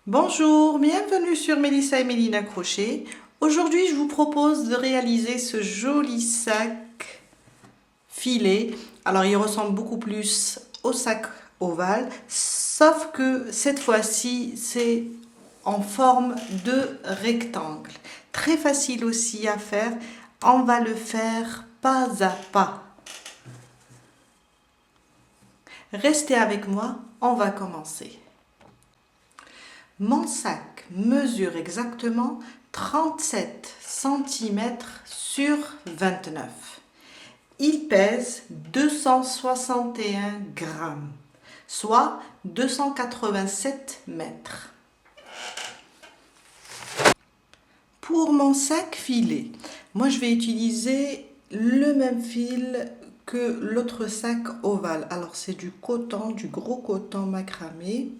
Bonjour, bienvenue sur Mélissa et Mélina Crochet. Aujourd'hui, je vous propose de réaliser ce joli sac filet. Alors, il ressemble beaucoup plus au sac ovale, sauf que cette fois-ci, c'est en forme de rectangle. Très facile aussi à faire. On va le faire pas à pas. Restez avec moi, on va commencer. Mon sac mesure exactement 37 cm sur 29. Il pèse 261 grammes, soit 287 mètres. Pour mon sac filet, moi je vais utiliser le même fil que l'autre sac ovale. Alors c'est du coton, du gros coton macramé.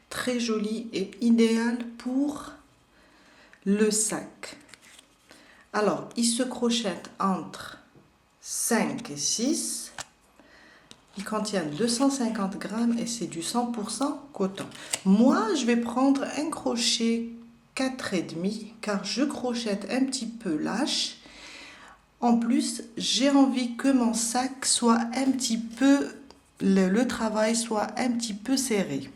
Très joli et idéal pour le sac. Alors, il se crochette entre 5 et 6. Il contient 250 grammes et c'est du 100% coton. Moi, je vais prendre un crochet 4,5 car je crochette un petit peu lâche. En plus, j'ai envie que mon sac soit un petit peu, le travail soit un petit peu serré.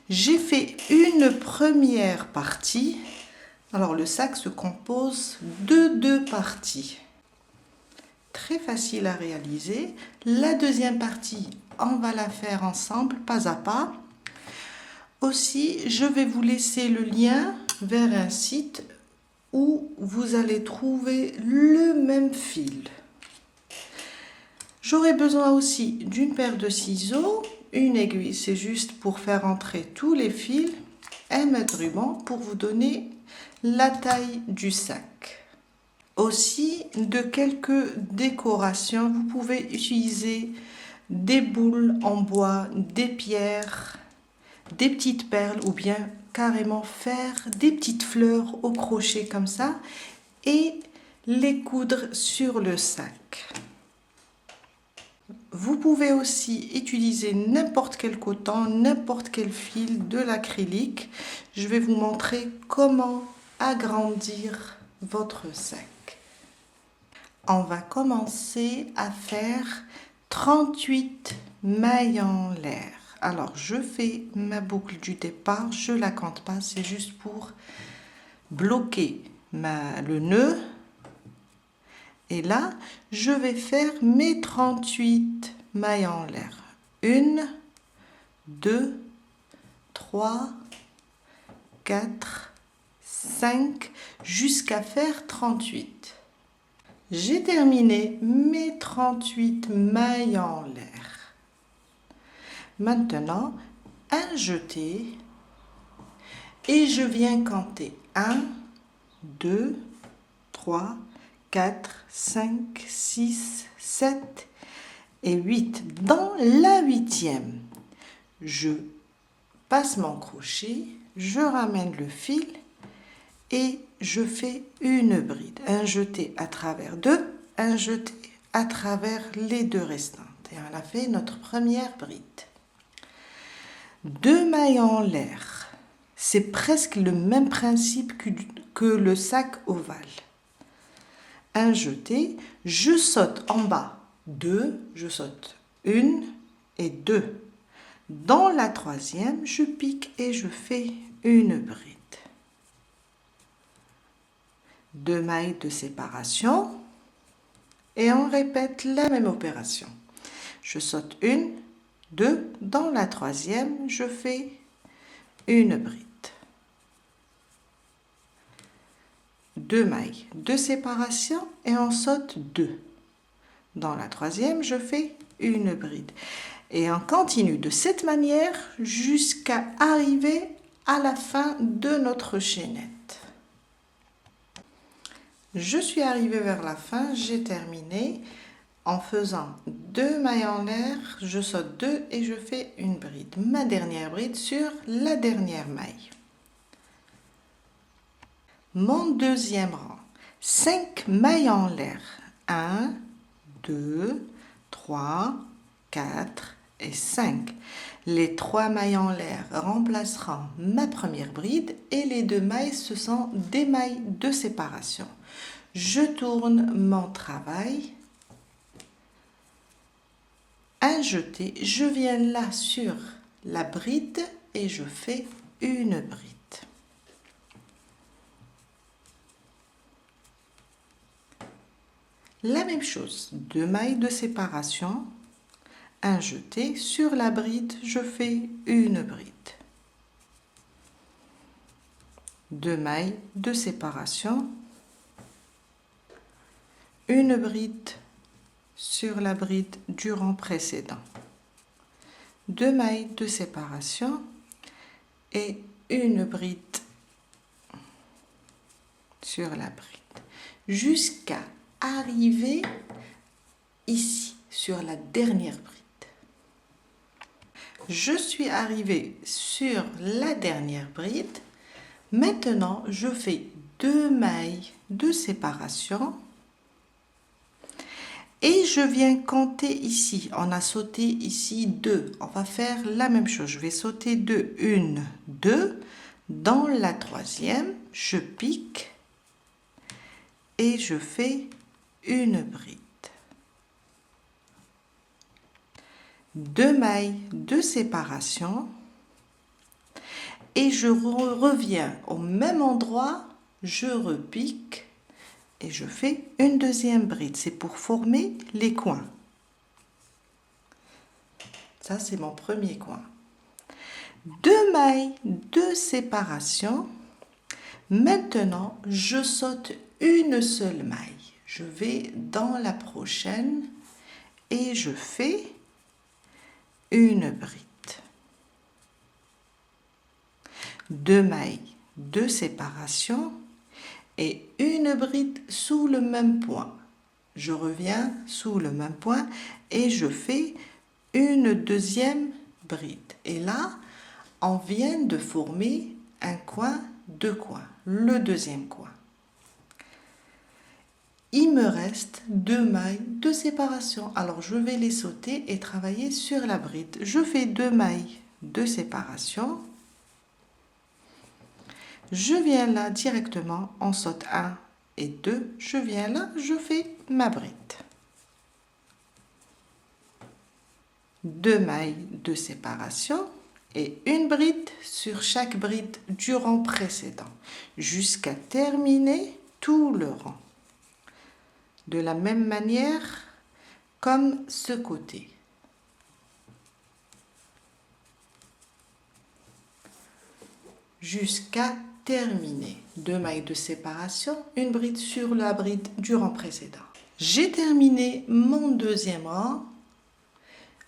J'ai fait une première partie. Alors le sac se compose de deux parties. Très facile à réaliser. La deuxième partie, on va la faire ensemble, pas à pas. Aussi, je vais vous laisser le lien vers un site où vous allez trouver le même fil. J'aurai besoin aussi d'une paire de ciseaux, une aiguille, c'est juste pour faire entrer tous les fils, un ruban pour vous donner la taille du sac. Aussi de quelques décorations, vous pouvez utiliser des boules en bois, des pierres, des petites perles ou bien carrément faire des petites fleurs au crochet comme ça et les coudre sur le sac. Vous pouvez aussi utiliser n'importe quel coton, n'importe quel fil, de l'acrylique. Je vais vous montrer comment agrandir votre sac. On va commencer à faire 38 mailles en l'air. Alors, je fais ma boucle du départ, je ne la compte pas, c'est juste pour bloquer le nœud. Et là, je vais faire mes 38 mailles en l'air. 1, 2, 3, 4, 5, jusqu'à faire 38. J'ai terminé mes 38 mailles en l'air. Maintenant, un jeté et je viens compter 1, 2, 3, 4, 5, 6, 7 et 8. Dans la huitième, je passe mon crochet, je ramène le fil et je fais une bride. Un jeté à travers deux, un jeté à travers les deux restantes. Et on a fait notre première bride. 2 mailles en l'air. C'est presque le même principe que le sac ovale. Un jeté, je saute en bas 2, je saute 1 et 2. Dans la troisième, je pique et je fais une bride. 2 mailles de séparation et on répète la même opération. Je saute 1, 2, dans la troisième, je fais une bride. 2 mailles de séparation et on saute 2. Dans la troisième, je fais une bride. Et on continue de cette manière jusqu'à arriver à la fin de notre chaînette. Je suis arrivée vers la fin, j'ai terminé. En faisant 2 mailles en l'air, je saute 2 et je fais une bride. Ma dernière bride sur la dernière maille. Mon deuxième rang, 5 mailles en l'air. 1, 2, 3, 4 et 5. Les 3 mailles en l'air remplaceront ma première bride et les 2 mailles, ce sont des mailles de séparation. Je tourne mon travail. Un jeté, je viens là sur la bride et je fais une bride. La même chose, 2 mailles de séparation, un jeté, sur la bride, je fais une bride. 2 mailles de séparation, une bride sur la bride du rang précédent. 2 mailles de séparation et une bride sur la bride jusqu'à arriver ici sur la dernière bride. Je suis arrivée sur la dernière bride. Maintenant, je fais 2 mailles de séparation et je viens compter ici. On a sauté ici 2. On va faire la même chose. Je vais sauter 2. 1, 2. Dans la troisième, je pique et je fais une bride. 2 mailles de séparation et je reviens au même endroit, je repique et je fais une deuxième bride. C'est pour former les coins. Ça, c'est mon premier coin. 2 mailles de séparation. Maintenant, je saute une seule maille. Je vais dans la prochaine et je fais une bride. 2 mailles de séparation et une bride sous le même point. Je reviens sous le même point et je fais une deuxième bride. Et là, on vient de former un coin, 2 coins, le deuxième coin. Il me reste 2 mailles de séparation. Alors, je vais les sauter et travailler sur la bride. Je fais 2 mailles de séparation. Je viens là directement, on saute 1 et 2. Je viens là, je fais ma bride. 2 mailles de séparation et une bride sur chaque bride du rang précédent jusqu'à terminer tout le rang. De la même manière comme ce côté. Jusqu'à terminer. 2 mailles de séparation, une bride sur la bride du rang précédent. J'ai terminé mon deuxième rang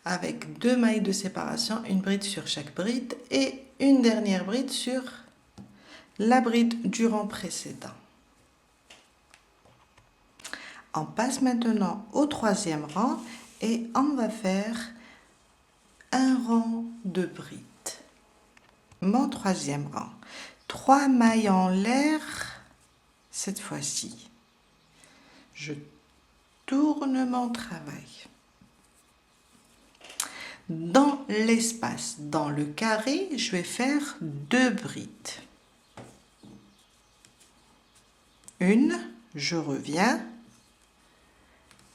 avec 2 mailles de séparation, une bride sur chaque bride et une dernière bride sur la bride du rang précédent. On passe maintenant au troisième rang et on va faire un rang de brides. Mon troisième rang. 3 mailles en l'air cette fois-ci. Je tourne mon travail. Dans l'espace, dans le carré, je vais faire 2 brides. Une, je reviens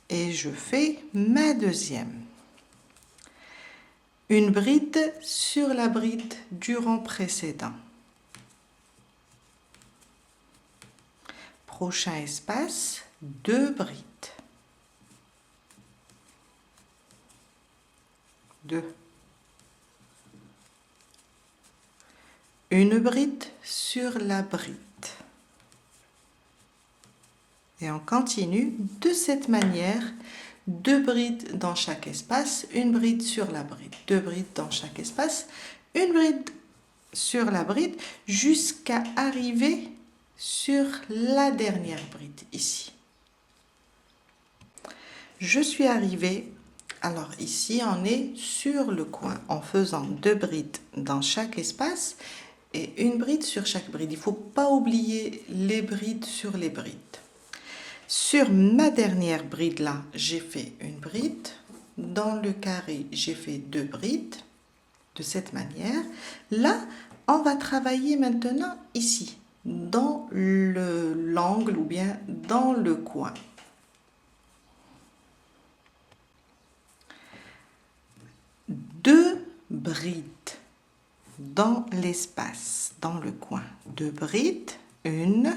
et je fais ma deuxième. Une bride sur la bride du rang précédent. Prochain espace, 2 brides. 2. Une bride sur la bride. Et on continue de cette manière, 2 brides dans chaque espace, une bride sur la bride, 2 brides dans chaque espace, une bride sur la bride, jusqu'à arriver sur la dernière bride ici. Je suis arrivée, alors ici on est sur le coin en faisant 2 brides dans chaque espace et une bride sur chaque bride. Il ne faut pas oublier les brides sur les brides. Sur ma dernière bride là, j'ai fait une bride, dans le carré, j'ai fait 2 brides de cette manière. Là, on va travailler maintenant ici, dans l'angle ou bien dans le coin. Deux brides dans l'espace, dans le coin. 2 brides, une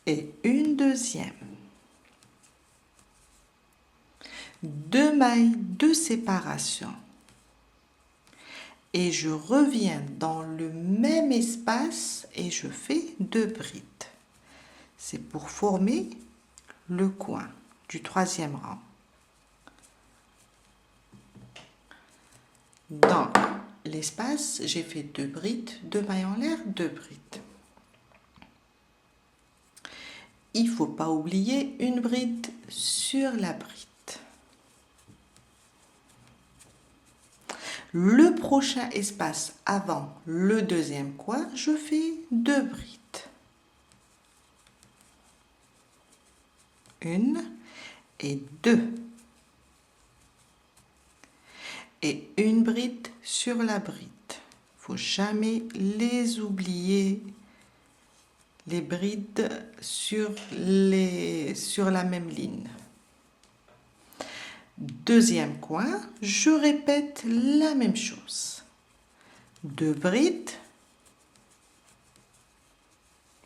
et une deuxième. 2 mailles de séparation. Et je reviens dans le même espace et je fais 2 brides. C'est pour former le coin du 3e rang. Dans l'espace, j'ai fait 2 brides, 2 mailles en l'air, 2 brides. Il ne faut pas oublier une bride sur la bride. Le prochain espace avant le deuxième coin, je fais 2 brides. Une et 2. Et une bride sur la bride. Il ne faut jamais les oublier, les brides sur la même ligne. Deuxième coin, je répète la même chose. 2 brides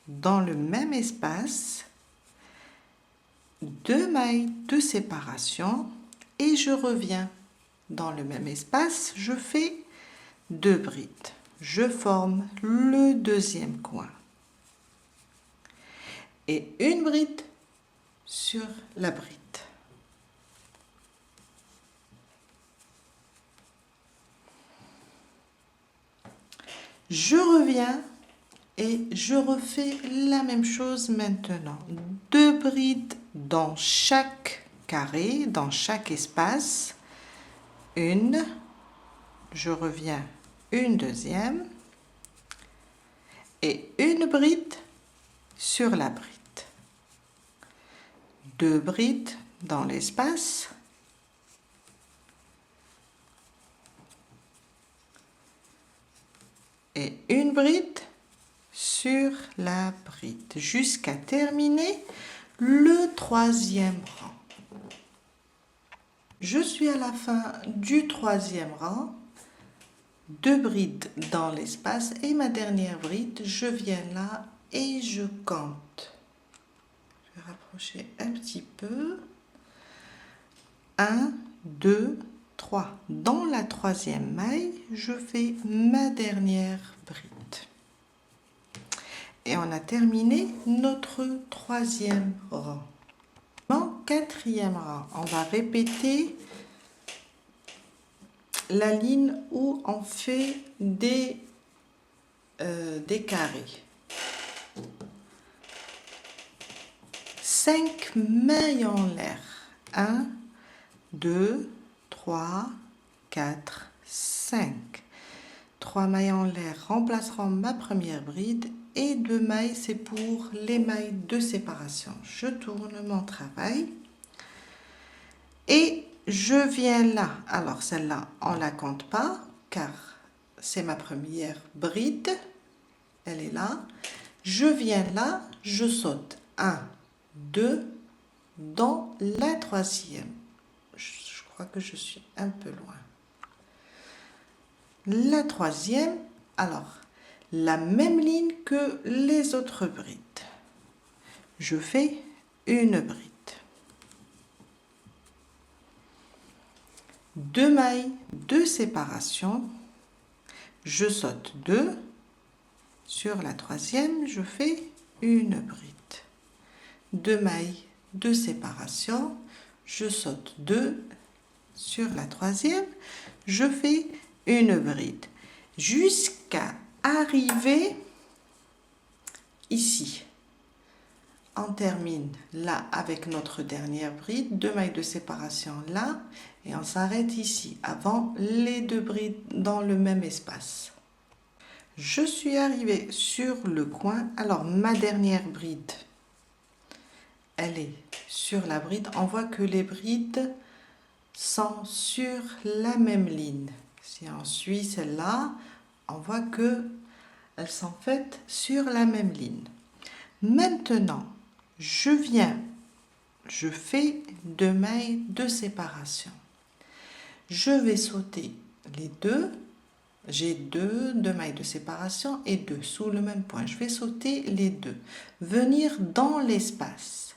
dans le même espace, 2 mailles de séparation et je reviens dans le même espace, je fais 2 brides. Je forme le deuxième coin. Et une bride sur la bride. Je reviens et je refais la même chose maintenant. 2 brides dans chaque carré, dans chaque espace. Une, je reviens une deuxième et une bride sur la bride. 2 brides dans l'espace. Et une bride sur la bride jusqu'à terminer le 3e rang. Je suis à la fin du 3e rang, 2 brides dans l'espace et ma dernière bride, je viens là et je compte. Je vais rapprocher un petit peu. 1, 2, 3. Dans la 3e maille, je fais ma dernière bride. Et on a terminé notre 3e rang. En 4e rang, on va répéter la ligne où on fait des carrés. 5 mailles en l'air. 1, 2, 3, 4, 5. 3 mailles en l'air remplaceront ma première bride et 2 mailles, c'est pour les mailles de séparation. Je tourne mon travail et je viens là. Alors celle-là, on ne la compte pas car c'est ma première bride. Elle est là. Je viens là, je saute 1, 2 dans la 3e. Je crois que je suis un peu loin. La 3e, alors la même ligne que les autres brides. Je fais une bride. 2 mailles de séparation. Je saute 2. Sur la 3e, je fais une bride. 2 mailles de séparation. Je saute 2. Sur la 3e, je fais une bride jusqu'à arriver ici. On termine là avec notre dernière bride, 2 mailles de séparation là et on s'arrête ici avant les 2 brides dans le même espace. Je suis arrivée sur le coin. Alors ma dernière bride, elle est sur la bride. On voit que les brides sont sur la même ligne. Si on suit celle-là, on voit que elles sont faites sur la même ligne. Maintenant, je fais 2 mailles de séparation. Je vais sauter les deux. J'ai deux mailles de séparation et 2 sous le même point. Je vais sauter les deux. Venir dans l'espace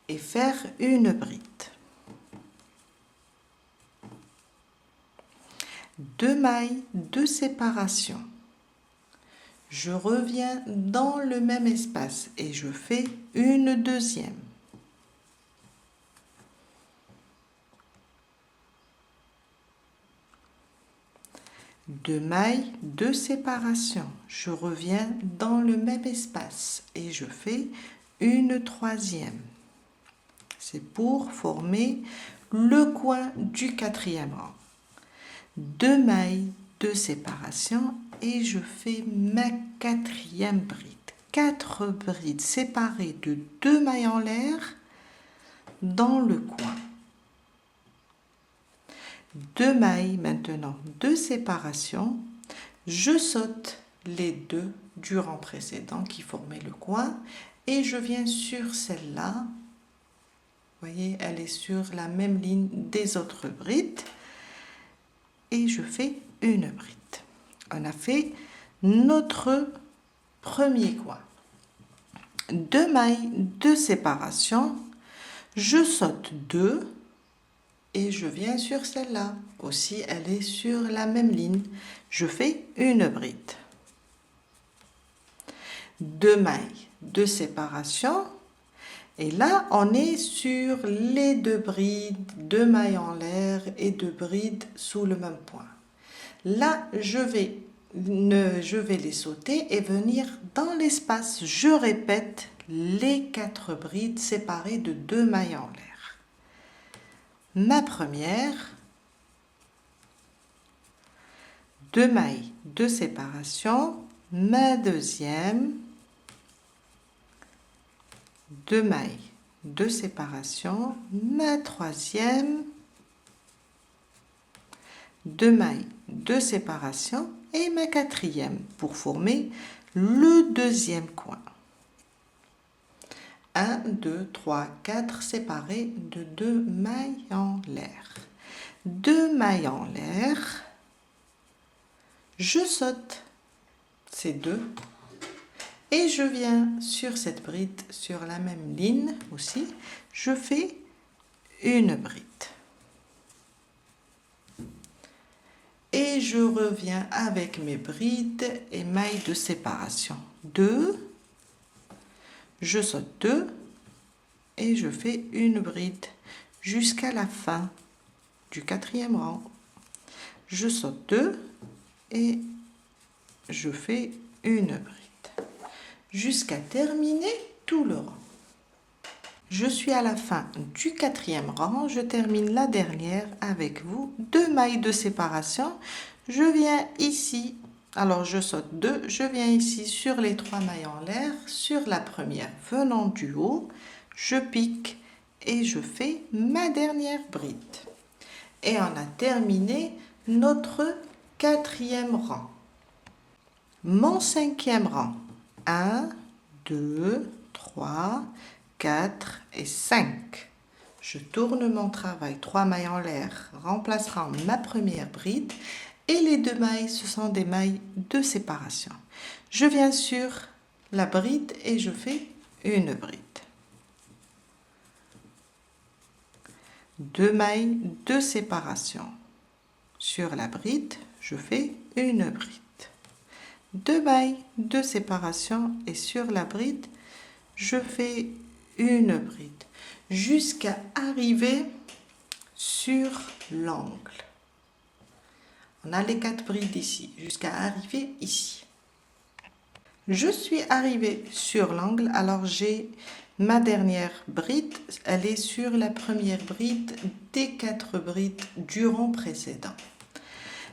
et faire une bride. 2 mailles de séparation. Je reviens dans le même espace et je fais une deuxième. Deux mailles de séparation. Je reviens dans le même espace et je fais une troisième. C'est pour former le coin du 4e rang. 2 mailles de séparation et je fais ma 4e bride. 4 brides séparées de 2 mailles en l'air dans le coin. 2 mailles maintenant de séparation. Je saute les deux du rang précédent qui formaient le coin et je viens sur celle-là. Vous voyez, elle est sur la même ligne des autres brides. Et je fais une bride. On a fait notre premier coin. 2 mailles de séparation. Je saute 2 et je viens sur celle-là. Aussi, elle est sur la même ligne. Je fais une bride. 2 mailles de séparation. Et là, on est sur les 2 brides, 2 mailles en l'air et 2 brides sous le même point. Là, je vais les sauter et venir dans l'espace. Je répète les 4 brides séparées de 2 mailles en l'air. Ma première, 2 mailles de séparation, ma deuxième, 2 mailles de séparation, ma troisième, 2 mailles de séparation et ma quatrième pour former le deuxième coin. 1, 2, 3, 4 séparés de 2 mailles en l'air. 2 mailles en l'air, je saute ces deux et je viens sur cette bride sur la même ligne aussi. Je fais une bride. Et je reviens avec mes brides et mailles de séparation. 2, je saute 2 et je fais une bride jusqu'à la fin du 4e rang. Je saute 2 et je fais une bride jusqu'à terminer tout le rang. Je suis à la fin du 4e rang, je termine la dernière avec vous. 2 mailles de séparation, je viens ici, alors je saute 2, je viens ici sur les 3 mailles en l'air, sur la première venant du haut, je pique et je fais ma dernière bride. Et on a terminé notre 4e rang. Mon 5e rang, 1, 2, 3, 4 et 5. Je tourne mon travail, 3 mailles en l'air, remplaceront ma première bride et les 2 mailles, ce sont des mailles de séparation. Je viens sur la bride et je fais une bride. 2 mailles de séparation. Sur la bride, je fais une bride. 2 mailles de séparation et sur la bride, je fais une bride jusqu'à arriver sur l'angle. On a les 4 brides ici, jusqu'à arriver ici. Je suis arrivée sur l'angle, alors j'ai ma dernière bride, elle est sur la première bride des 4 brides du rang précédent.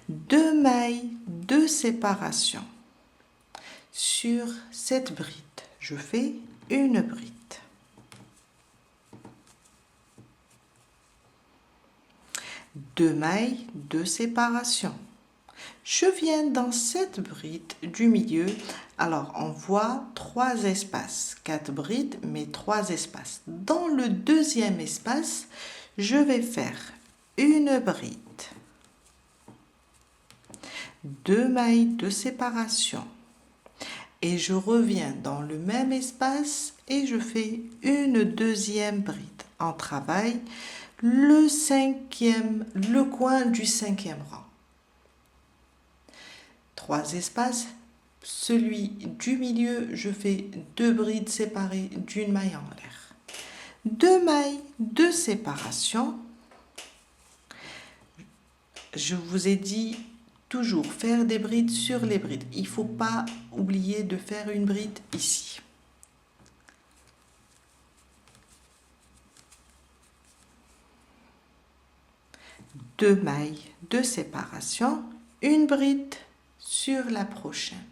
2 mailles de séparation. Sur cette bride, je fais une bride. 2 mailles de séparation. Je viens dans cette bride du milieu, alors on voit 3 espaces, 4 brides mais 3 espaces. Dans le deuxième espace, je vais faire une bride, 2 mailles de séparation et je reviens dans le même espace et je fais une deuxième bride. On travaille le coin du 5e rang. 3 espaces, celui du milieu, je fais 2 brides séparées d'une maille en l'air. 2 mailles de séparation. Je vous ai dit toujours faire des brides sur les brides. Il ne faut pas oublier de faire une bride ici. Deux mailles de séparation, une bride sur la prochaine,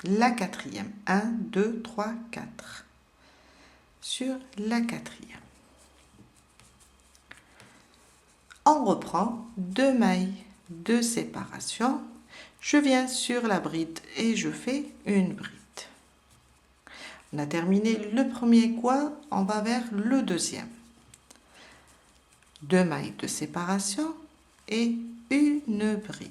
la quatrième, 1, 2, 3, 4, sur la quatrième. On reprend 2 mailles de séparation, je viens sur la bride et je fais une bride. On a terminé le premier coin, on va vers le deuxième. 2 mailles de séparation et une bride.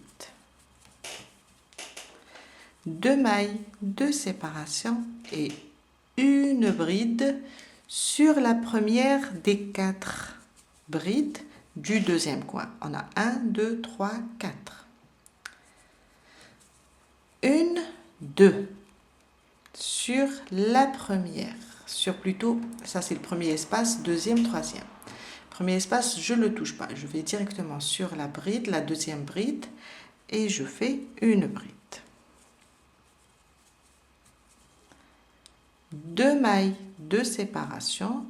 2 mailles de séparation et une bride sur la première des 4 brides du deuxième coin. On a 1, 2, 3, 4. 1, 2 sur la première, sur plutôt, ça c'est le premier espace, deuxième, troisième. Premier espace, je ne le touche pas, je vais directement sur la bride, la deuxième bride, et je fais une bride. 2 mailles de séparation,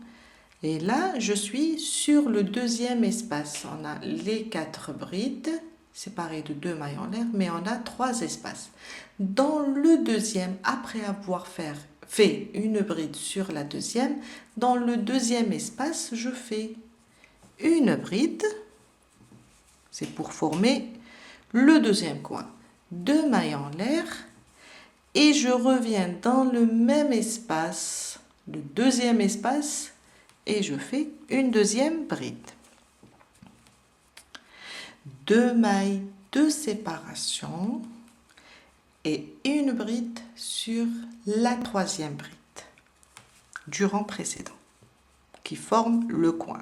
et là je suis sur le deuxième espace. On a les 4 brides séparées de 2 mailles en l'air, mais on a 3 espaces. Dans le deuxième, après avoir fait une bride sur la deuxième, dans le deuxième espace, je fais une bride, c'est pour former le deuxième coin. 2 mailles en l'air et je reviens dans le même espace, le deuxième espace, et je fais une deuxième bride. 2 mailles de séparation et une bride sur la troisième bride du rang précédent qui forme le coin.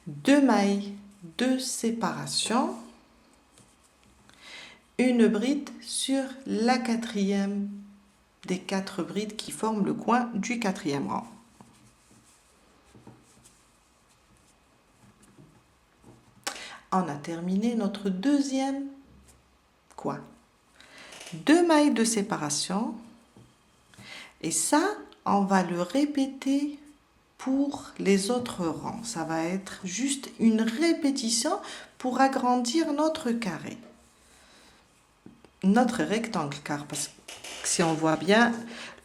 2 mailles de séparation, une bride sur la quatrième des 4 brides qui forment le coin du 4e rang. On a terminé notre deuxième coin. 2 mailles de séparation et ça, on va le répéter pour les autres rangs. Ça va être juste une répétition pour agrandir notre carré. Notre rectangle, car parce que si on voit bien,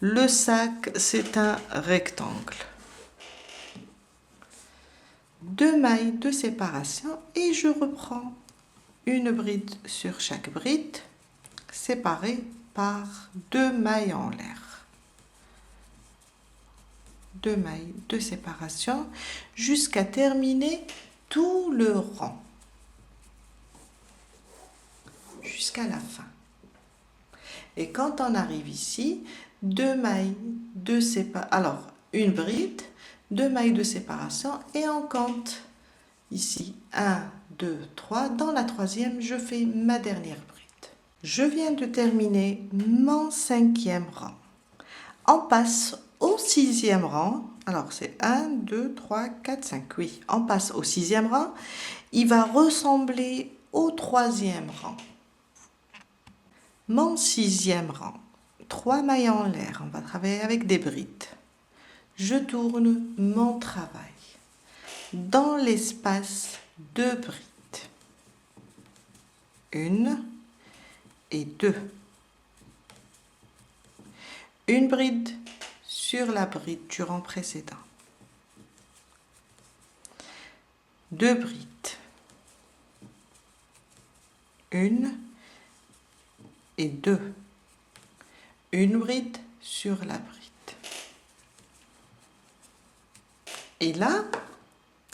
le sac, c'est un rectangle. 2 mailles de séparation et je reprends une bride sur chaque bride, séparée par 2 mailles en l'air. 2 mailles de séparation jusqu'à terminer tout le rang, jusqu'à la fin. Et quand on arrive ici, 2 mailles de séparation, alors une bride, 2 mailles de séparation et on compte ici 1, 2, 3. Dans la troisième, je fais ma dernière bride. Je viens de terminer mon 5e rang. On passe au 6e rang. Alors c'est 1, 2, 3, 4, 5. Oui, on passe au 6e rang. Il va ressembler au 3e rang. Mon 6e rang, 3 mailles en l'air, on va travailler avec des brides. Je tourne mon travail dans l'espace 2 brides. 1 et 2. Une bride sur la bride du rang précédent. 2 brides, une et deux, une bride sur la bride. Et là,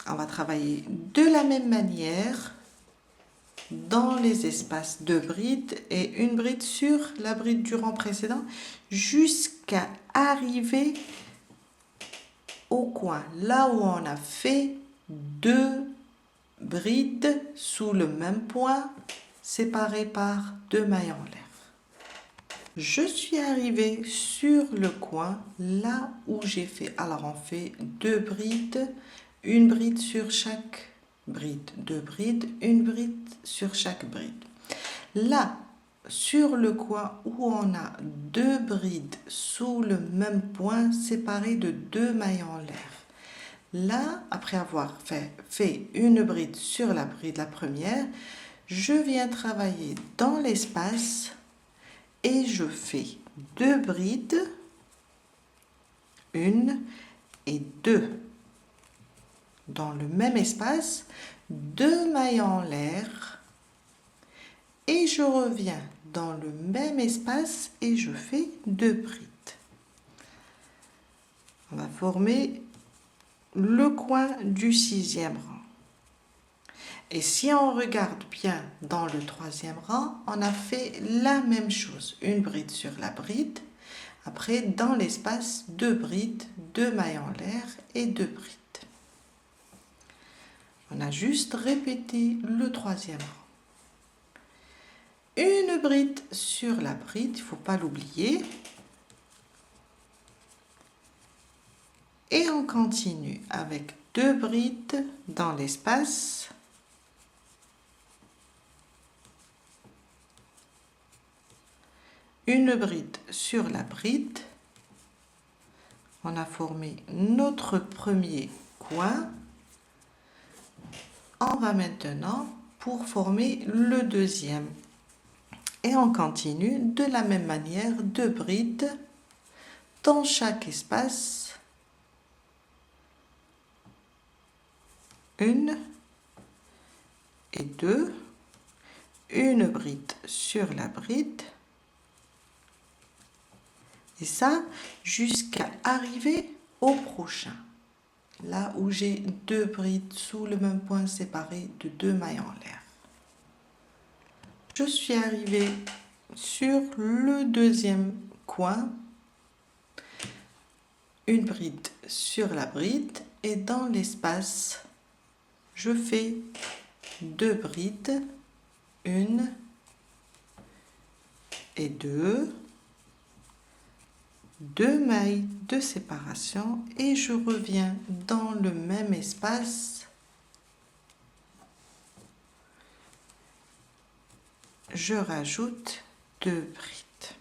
on va travailler de la même manière dans les espaces de brides et une bride sur la bride du rang précédent jusqu'à arriver au coin, là où on a fait 2 brides sous le même point, séparées par 2 mailles en l'air. Je suis arrivée sur le coin, là où j'ai fait, alors on fait 2 brides, une bride sur chaque bride, 2 brides, une bride sur chaque bride. Là, sur le coin où on a 2 brides sous le même point, séparées de 2 mailles en l'air. Là, après avoir fait une bride sur la bride, la première, je viens travailler dans l'espace et je fais 2 brides, une et deux. Dans le même espace, 2 mailles en l'air et je reviens dans le même espace et je fais 2 brides. On va former le coin du 6e rang. Et si on regarde bien dans le 3e rang, on a fait la même chose. Une bride sur la bride. Après, dans l'espace, 2 brides, 2 mailles en l'air et 2 brides. On a juste répété le 3e rang. Une bride sur la bride, il ne faut pas l'oublier. Et on continue avec 2 brides dans l'espace. Une bride sur la bride. On a formé notre premier coin. On va maintenant pour former le 2e. Et on continue de la même manière, 2 brides dans chaque espace. Une et deux. Une bride sur la bride. Et ça, jusqu'à arriver au prochain. Là où j'ai 2 brides sous le même point séparées de 2 mailles en l'air. Je suis arrivée sur le 2e coin. Une bride sur la bride. Et dans l'espace, je fais 2 brides. Une et deux. 2 mailles de séparation et je reviens dans le même espace. Je rajoute 2 brides.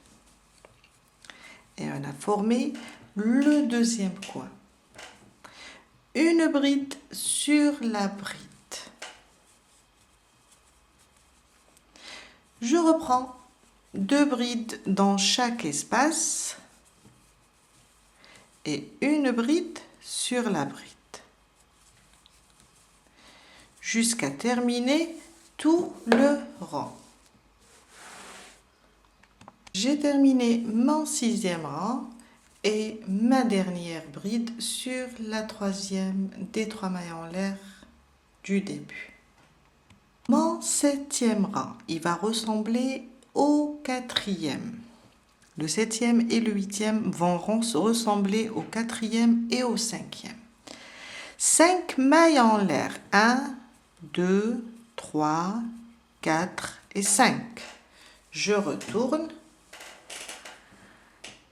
Et on a formé le 2e coin. Une bride sur la bride. Je reprends 2 brides dans chaque espace. Et une bride sur la bride. Jusqu'à terminer tout le rang. J'ai terminé mon 6e rang et ma dernière bride sur la 3e des 3 mailles en l'air du début. Mon 7e rang, il va ressembler au 4e. Le 7e et le 8e vont ressembler au 4e et au 5e. 5 mailles en l'air. 1, 2, 3, 4 et 5. Je retourne.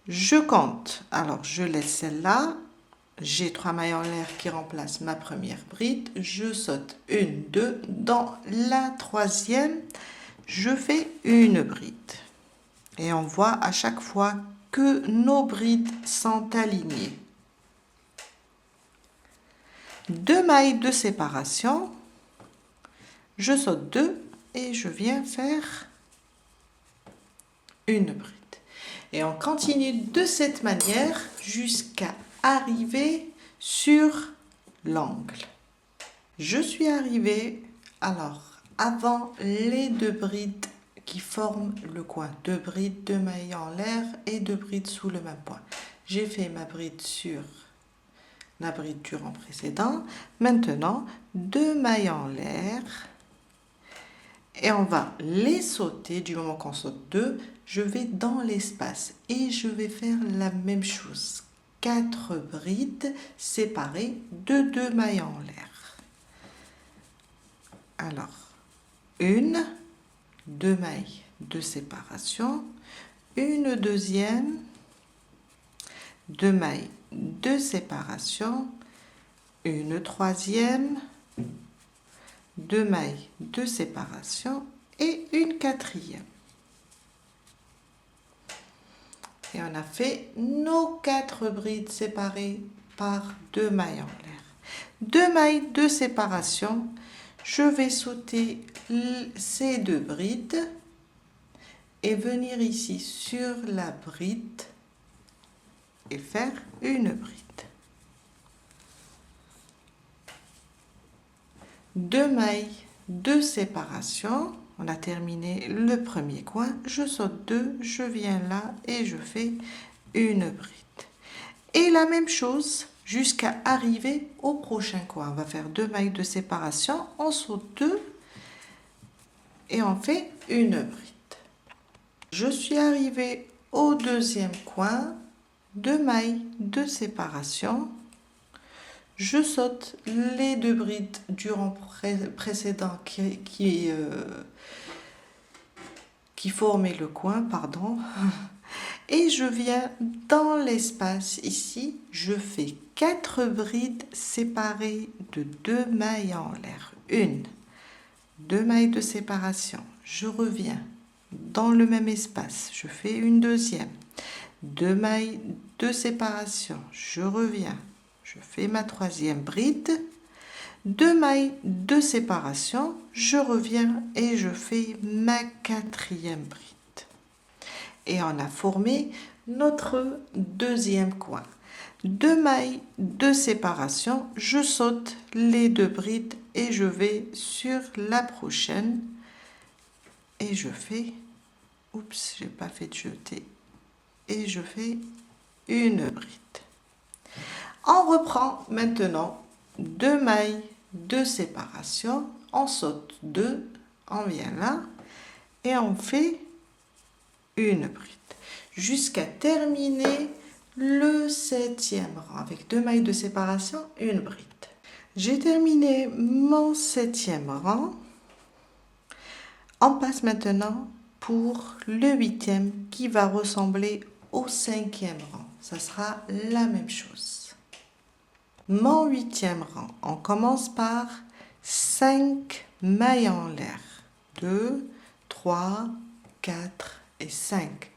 Je compte. Alors, je laisse celle-là. J'ai 3 mailles en l'air qui remplacent ma première bride. Je saute 1, 2. Dans la 3e, je fais une bride. Et on voit à chaque fois que nos brides sont alignées. 2 mailles de séparation. Je saute 2 et je viens faire une bride. Et on continue de cette manière jusqu'à arriver sur l'angle. Je suis arrivée, alors, avant les 2 brides qui forment le coin. 2 brides, 2 mailles en l'air et 2 brides sous le même point. J'ai fait ma bride sur la bride du rang précédent. Maintenant, 2 mailles en l'air. Et on va les sauter. Du moment qu'on saute 2, je vais dans l'espace. Et je vais faire la même chose. 4 brides séparées de 2 mailles en l'air. Alors, 1, 2 mailles de séparation, une deuxième, 2 mailles de séparation, une troisième, 2 mailles de séparation et une quatrième. Et on a fait nos 4 brides séparées par 2 mailles en l'air. 2 mailles de séparation, je vais sauter ces 2 brides et venir ici sur la bride et faire une bride. 2 mailles de séparation, on a terminé le premier coin, je saute 2, je viens là et je fais une bride. Et la même chose jusqu'à arriver au prochain coin. On va faire 2 mailles de séparation, on saute 2 et on fait une bride. Je suis arrivée au deuxième coin, 2 mailles de séparation. Je saute les 2 brides du rang précédent qui formaient le coin, pardon. Et je viens dans l'espace ici, je fais 4 brides séparées de 2 mailles en l'air. 1, 2 mailles de séparation. Je reviens dans le même espace, je fais une deuxième. 2 mailles de séparation, je reviens, je fais ma troisième bride. 2 mailles de séparation, je reviens et je fais ma quatrième bride. Et on a formé notre deuxième coin. 2 mailles de séparation, je saute les 2 brides et je vais sur la prochaine et je fais, oups, j'ai pas fait de jeter, et je fais une bride. On reprend maintenant 2 mailles de séparation, on saute 2, on vient là et on fait une bride jusqu'à terminer le 7e rang avec 2 mailles de séparation, une bride. J'ai terminé mon 7e rang. On passe maintenant pour le 8e qui va ressembler au 5e rang. Ça sera la même chose. Mon 8e rang, on commence par 5 mailles en l'air. 2, 3, 4 et 5.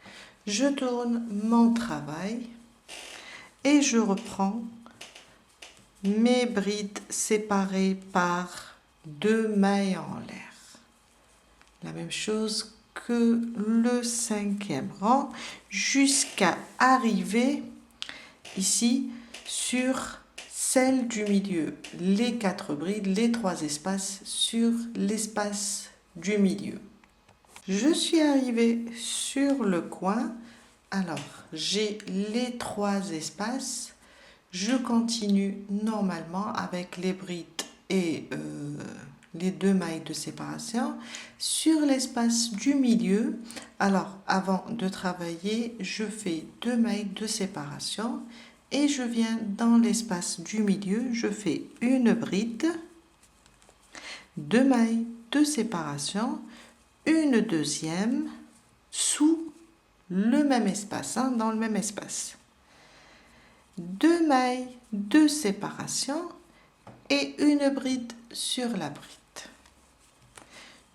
Je tourne mon travail et je reprends mes brides séparées par 2 mailles en l'air. La même chose que le 5e rang jusqu'à arriver ici sur celle du milieu. Les 4 brides, les 3 espaces sur l'espace du milieu. Je suis arrivée sur le coin. Alors, j'ai les 3 espaces. Je continue normalement avec les brides et les 2 mailles de séparation sur l'espace du milieu. Alors, avant de travailler, je fais 2 mailles de séparation et je viens dans l'espace du milieu. Je fais une bride, 2 mailles de séparation, une deuxième sous le même espace, dans le même espace. 2 mailles de séparation et une bride sur la bride.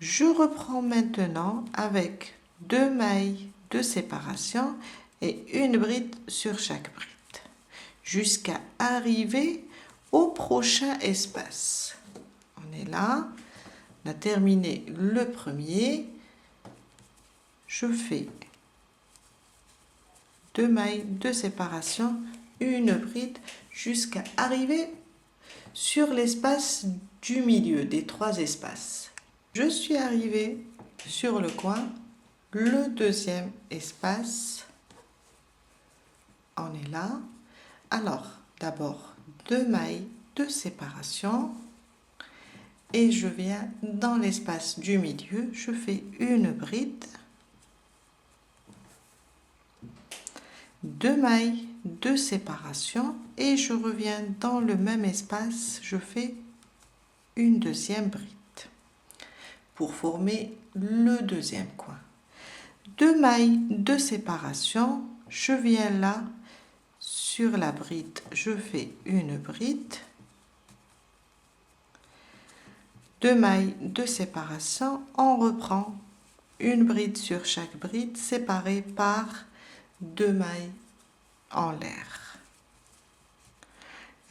Je reprends maintenant avec 2 mailles de séparation et une bride sur chaque bride jusqu'à arriver au prochain espace. On est là, on a terminé le premier. Je fais 2 mailles de séparation, une bride jusqu'à arriver sur l'espace du milieu des 3 espaces. Je suis arrivée sur le coin, le deuxième espace, on est là. Alors, d'abord 2 mailles de séparation et je viens dans l'espace du milieu, je fais une bride, 2 mailles de séparation et je reviens dans le même espace, je fais une deuxième bride pour former le deuxième coin. 2 mailles de séparation, je viens là sur la bride, je fais une bride, 2 mailles de séparation, on reprend une bride sur chaque bride séparée par 2 mailles en l'air.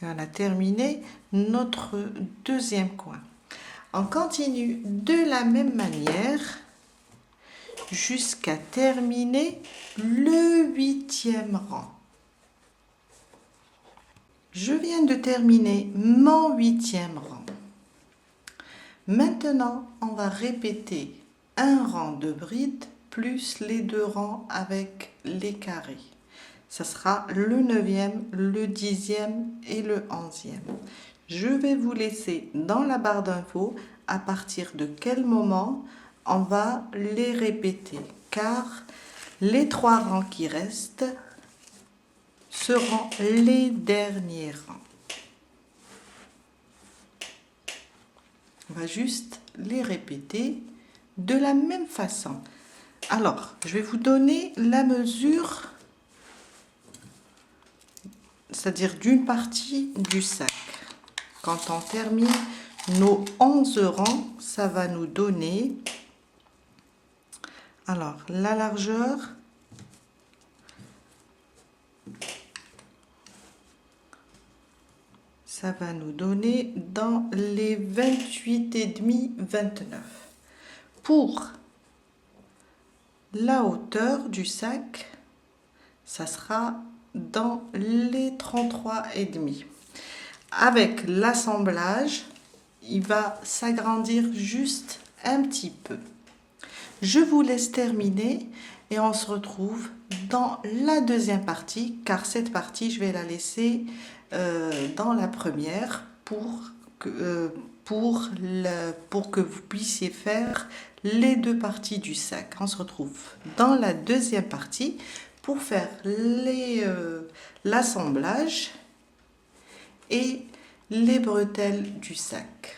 Et on a terminé notre deuxième coin. On continue de la même manière jusqu'à terminer le 8e rang. Je viens de terminer mon 8e rang. Maintenant, on va répéter un rang de brides plus les 2 rangs avec les carrés. Ça sera le 9e, le 10e et le 11e. Je vais vous laisser dans la barre d'infos à partir de quel moment on va les répéter, car les 3 rangs qui restent seront les derniers rangs. On va juste les répéter de la même façon. Alors, je vais vous donner la mesure, c'est-à-dire d'une partie du sac. Quand on termine nos 11 rangs, ça va nous donner, alors la largeur, ça va nous donner dans les 28,5, 29. Pour la hauteur du sac, ça sera dans les 33,5. Avec l'assemblage, il va s'agrandir juste un petit peu. Je vous laisse terminer et on se retrouve dans la deuxième partie, car cette partie, je vais la laisser dans la première pour que vous puissiez faire les 2 parties du sac. On se retrouve dans la deuxième partie pour faire l'assemblage et les bretelles du sac.